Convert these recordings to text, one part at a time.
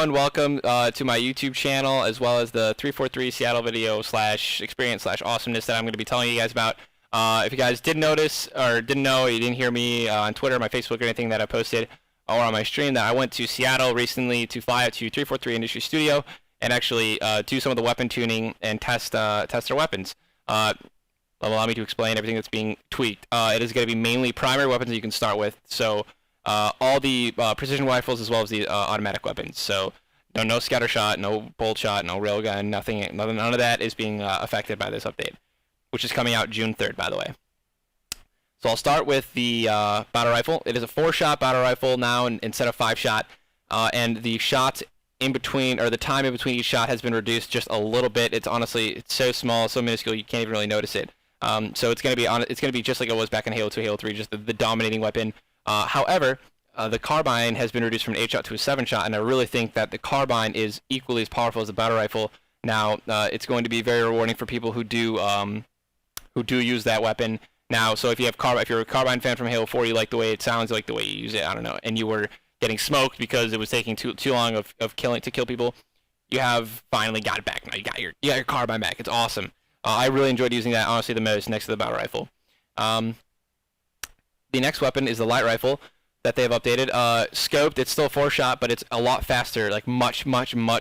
everyone. Welcome to my YouTube channel, as well as the 343 Seattle video / experience / awesomeness that I'm going to be telling you guys about. If you guys did notice or didn't know, you didn't hear me on Twitter, my Facebook, or anything that I posted, or on my stream, that I went to Seattle recently to fly out to 343 Industry Studio and actually do some of the weapon tuning and test their weapons. Allow me to explain everything that's being tweaked. It is going to be mainly primary weapons that you can start with. So all the precision rifles, as well as the automatic weapons. So no scatter shot, no bolt shot, no railgun, none of that is being affected by this update, which is coming out June 3rd, by the way. So I'll start with the battle rifle. It is a 4-shot battle rifle now instead of 5-shot, and the shots in between, or the time in between each shot, has been reduced just a little bit. It's so small, so minuscule, you can't even really notice it. So it's gonna be just like it was back in Halo 2, Halo 3, just the dominating weapon. However, the carbine has been reduced from an 8-shot to a 7-shot, and I really think that the carbine is equally as powerful as the battle rifle. Now, it's going to be very rewarding for people who do use that weapon. Now, so if you're a carbine fan from Halo 4, you like the way it sounds, you like the way you use it, I don't know, and you were getting smoked because it was taking too long to kill people, you have finally got it back. Now you got your carbine back. It's awesome. I really enjoyed using that, honestly, the most, next to the battle rifle. The next weapon is the light rifle that they have updated. Scoped, it's still 4-shot, but it's a lot faster, like much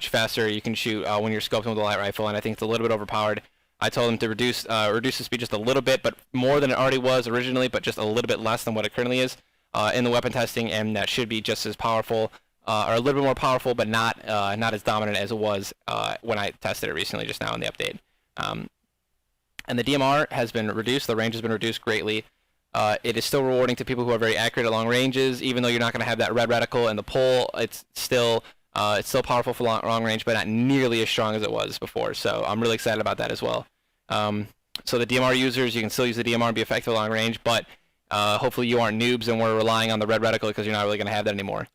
faster you can shoot when you're scoping with a light rifle, and I think it's a little bit overpowered. I told them to reduce the speed just a little bit, but more than it already was originally, but just a little bit less than what it currently is in the weapon testing, and that should be just as powerful, or a little bit more powerful, but not as dominant as it was when I tested it recently, just now in the update. And the DMR has been reduced. The range has been reduced greatly. It is still rewarding to people who are very accurate at long ranges, even though you're not going to have that red reticle and the pole. It's still powerful for long range, but not nearly as strong as it was before. So I'm really excited about that as well. So the DMR users, you can still use the DMR and be effective at long range, but hopefully you aren't noobs and we're relying on the red reticle, because you're not really going to have that anymore.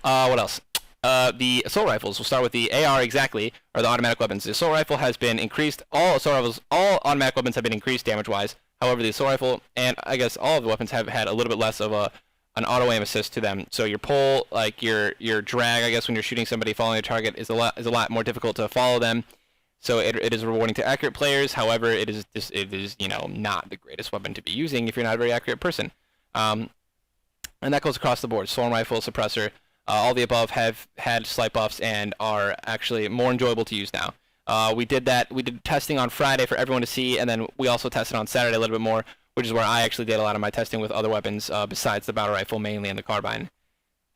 What else? The assault rifles. We'll start with the AR, exactly, or the automatic weapons. The assault rifle has been increased. All automatic weapons have been increased damage-wise. However, the assault rifle, and I guess all of the weapons, have had a little bit less of an auto-aim assist to them. So your pull, like your drag, I guess, when you're shooting somebody following a target, is a lot more difficult to follow them. So it is rewarding to accurate players. However, it is not the greatest weapon to be using if you're not a very accurate person. And that goes across the board. Swarm rifle, suppressor. All the above have had slight buffs and are actually more enjoyable to use now. We did testing on Friday for everyone to see, and then we also tested on Saturday a little bit more, which is where I actually did a lot of my testing with other weapons besides the battle rifle, mainly, and the carbine.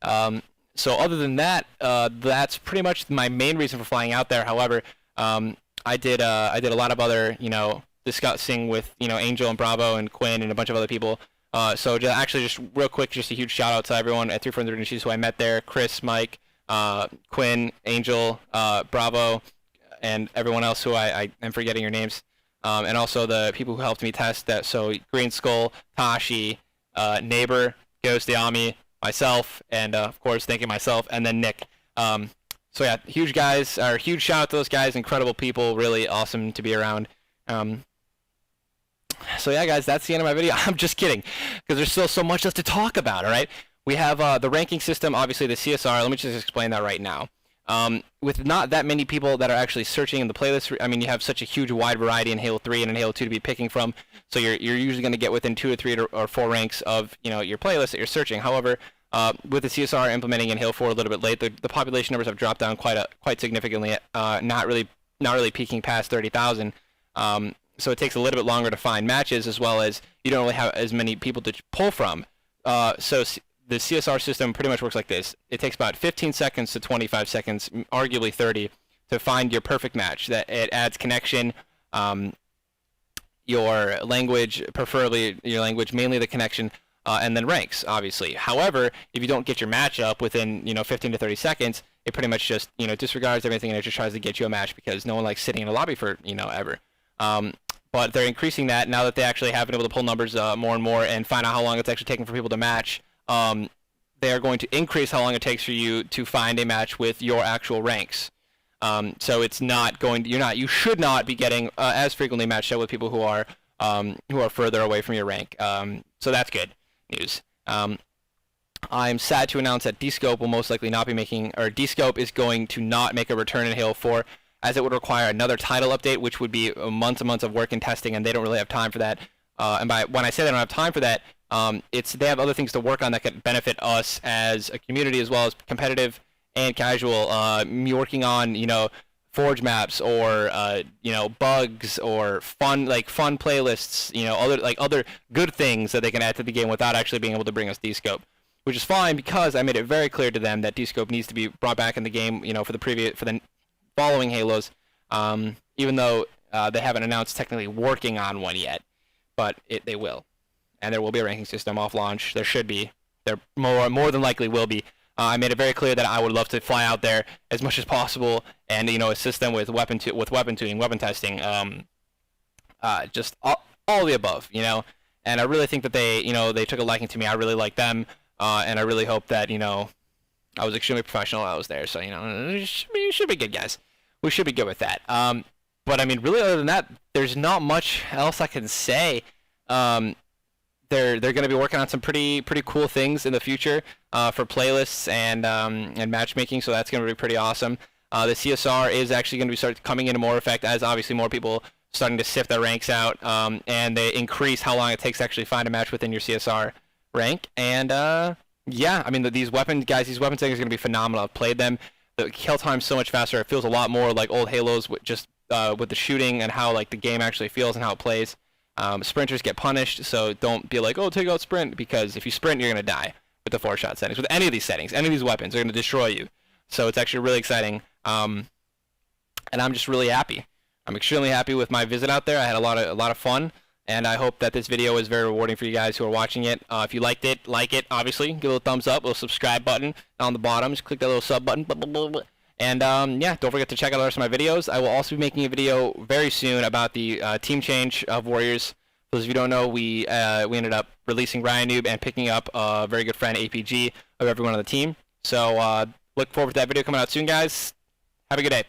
So other than that, that's pretty much my main reason for flying out there. However, I did a lot of other, discussing with, Angel and Bravo and Quinn and a bunch of other people. So just real quick, just a huge shout out to everyone at 343 Industries who I met there: Chris, Mike, Quinn, Angel, Bravo, and everyone else who I am forgetting your names. And also the people who helped me test that. So Green Skull, Tashi, Neighbor, Ghost, Yami, myself, and of course thanking myself, and then Nick. So yeah, huge shout out to those guys, incredible people, really awesome to be around. So yeah, guys, that's the end of my video. I'm just kidding, because there's still so much left to talk about, all right? We have the ranking system, obviously the CSR. Let me just explain that right now. With not that many people that are actually searching in the playlist, I mean, you have such a huge wide variety in Halo 3 and in Halo 2 to be picking from, so you're usually going to get within 2 or 3 or 4 ranks of, your playlist that you're searching. However, with the CSR implementing in Halo 4 a little bit late, the population numbers have dropped down quite significantly, not really peaking past 30,000. So it takes a little bit longer to find matches, as well as you don't really have as many people to pull from. So the CSR system pretty much works like this. It takes about 15 seconds to 25 seconds, arguably 30, to find your perfect match. That it adds connection, your language, preferably your language, mainly the connection, and then ranks, obviously. However, if you don't get your match up within 15 to 30 seconds, it pretty much just disregards everything and it just tries to get you a match, because no one likes sitting in a lobby for ever. But they're increasing that now that they actually have been able to pull numbers more and more and find out how long it's actually taking for people to match. They are going to increase how long it takes for you to find a match with your actual ranks. So it's not going to, you should not be getting as frequently matched up with people who are further away from your rank. So that's good news. I'm sad to announce that Dscope will most likely not be making, or Dscope is going to not make a return in Halo 4, as it would require another title update, which would be months and months of work and testing, and they don't really have time for that. And when I say they don't have time for that, they have other things to work on that could benefit us as a community, as well as competitive and casual. Me working on, forge maps, or bugs, or fun playlists, other good things that they can add to the game without actually being able to bring us Dscope, which is fine because I made it very clear to them that Dscope needs to be brought back in the game, for the following Halos, even though they haven't announced technically working on one yet, but they will, and there will be a ranking system off launch. There should be. There more than likely will be. I made it very clear that I would love to fly out there as much as possible and assist them with weapon tuning, weapon testing, just all the above, And I really think that they took a liking to me. I really like them, and I really hope that I was extremely professional while I was there. So it should be good, guys. We should be good with that. But I mean, really, other than that, there's not much else I can say. They're going to be working on some pretty cool things in the future for playlists and matchmaking, so that's going to be pretty awesome. The CSR is actually going to start coming into more effect as obviously more people starting to sift their ranks out, and they increase how long it takes to actually find a match within your CSR rank. And yeah, I mean these weapon settings are going to be phenomenal. I've played them. The kill time's so much faster. It feels a lot more like old Halos with the shooting and how the game actually feels and how it plays. Sprinters get punished, so don't be like, oh, take out sprint, because if you sprint, you're going to die with the 4-shot settings. With any of these settings, any of these weapons, they're going to destroy you. So it's actually really exciting, and I'm just really happy. I'm extremely happy with my visit out there. I had a lot of fun, and I hope that this video was very rewarding for you guys who are watching it. If you liked it, like it, obviously. Give a little thumbs up, a little subscribe button on the bottom. Just click that little sub button. And yeah, don't forget to check out the rest of my videos. I will also be making a video very soon about the team change of Warriors. For those of you who don't know, we ended up releasing Ryan Noob and picking up a very good friend, APG, of everyone on the team. So look forward to that video coming out soon, guys. Have a good day.